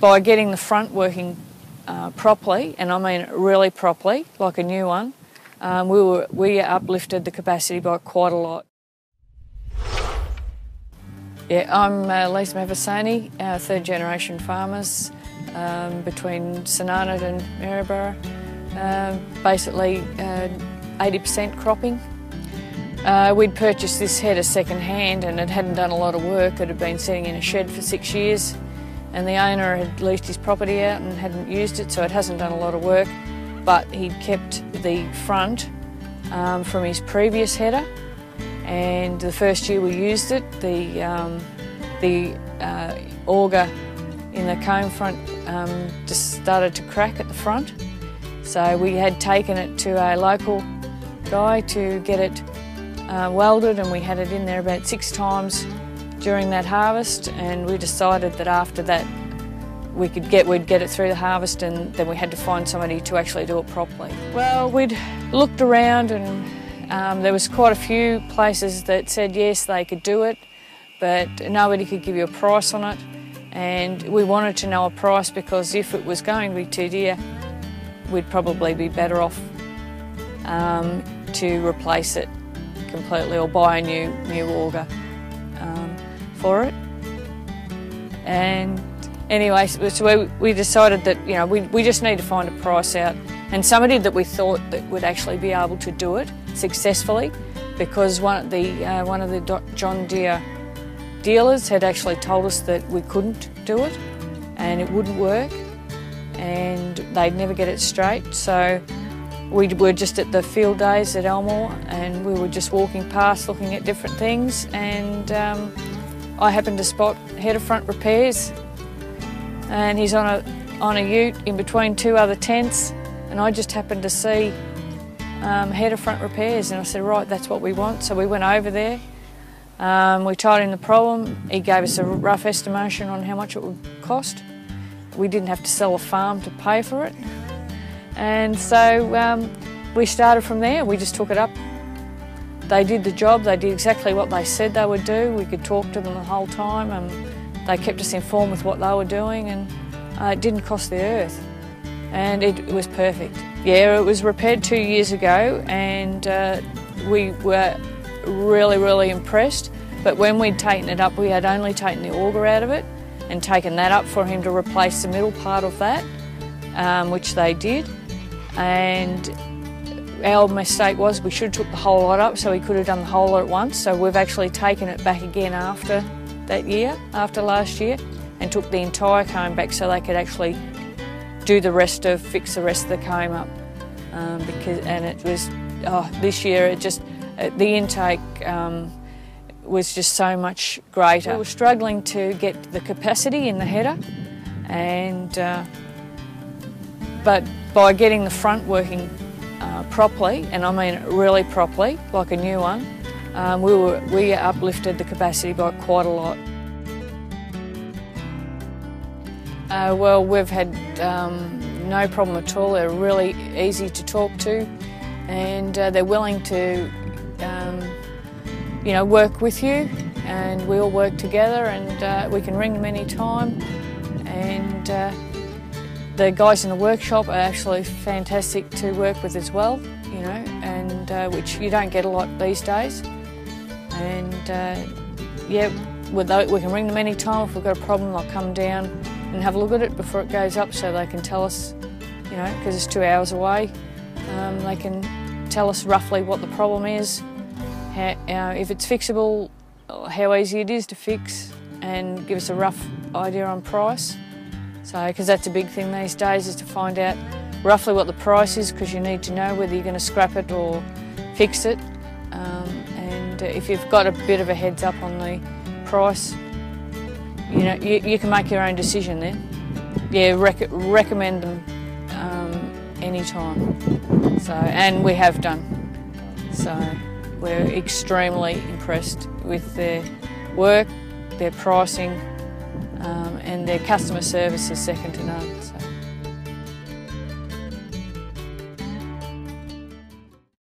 by getting the front working properly, and I mean really properly, like a new one, we uplifted the capacity by quite a lot. Yeah, I'm Lisa Mafisoni, third generation farmers between St Arnaud and Maryborough. Basically 80% cropping. We'd purchased this header second hand and it hadn't done a lot of work. It had been sitting in a shed for 6 years and the owner had leased his property out and hadn't used it, so it hasn't done a lot of work. But he'd kept the front from his previous header, and the first year we used it, the auger in the comb front just started to crack at the front. So we had taken it to a local guy to get it welded, and we had it in there about 6 times during that harvest, and we decided that after that we'd get it through the harvest, and then we had to find somebody to actually do it properly. Well, we'd looked around and there was quite a few places that said yes, they could do it, but nobody could give you a price on it, and we wanted to know a price because if it was going to be too dear, we'd probably be better off to replace it completely or buy a new auger for it. And anyway, so we decided that, you know, we just need to find a price out and somebody that we thought that would actually be able to do it successfully, because one of the John Deere dealers had actually told us that we couldn't do it and it wouldn't work and they'd never get it straight. So we were just at the field days at Elmore and we were just walking past looking at different things, and I happened to spot header front repairs, and he's on a ute in between 2 other tents, and I just happened to see header front repairs, and I said, right, that's what we want. So we went over there, we told him the problem, he gave us a rough estimation on how much it would cost. We didn't have to sell a farm to pay for it, and so we started from there. We just took it up. They did the job, they did exactly what they said they would do. We could talk to them the whole time, and they kept us informed with what they were doing, and it didn't cost the earth, and it was perfect. Yeah, it was repaired 2 years ago, and we were really, really impressed. But when we'd taken it up, we had only taken the auger out of it and taken that up for him to replace the middle part of that, which they did. And our mistake was we should have took the whole lot up, so we could have done the whole lot at once. So we've actually taken it back again after that year, after last year, and took the entire comb back so they could actually do the rest of, fix the rest of the comb up. And it was, this year it just, the intake was just so much greater. We were struggling to get the capacity in the header, and but by getting the front working properly, and I mean really properly, like a new one, we uplifted the capacity by quite a lot. Well, we've had no problem at all. They're really easy to talk to, and they're willing to you know, work with you, and we all work together, and we can ring them any time. And the guys in the workshop are actually fantastic to work with as well, you know, and which you don't get a lot these days. And yeah, we can ring them any time. If we've got a problem, they'll come down and have a look at it before it goes up, so they can tell us, you know, because it's 2 hours away, they can tell us roughly what the problem is, if it's fixable, how easy it is to fix, and give us a rough idea on price. So, because that's a big thing these days, is to find out roughly what the price is, because you need to know whether you're going to scrap it or fix it. And if you've got a bit of a heads up on the price, you know, you can make your own decision then. Yeah, recommend them anytime. So, and we have done. So we're extremely impressed with their work, their pricing, and their customer service is second to none. So.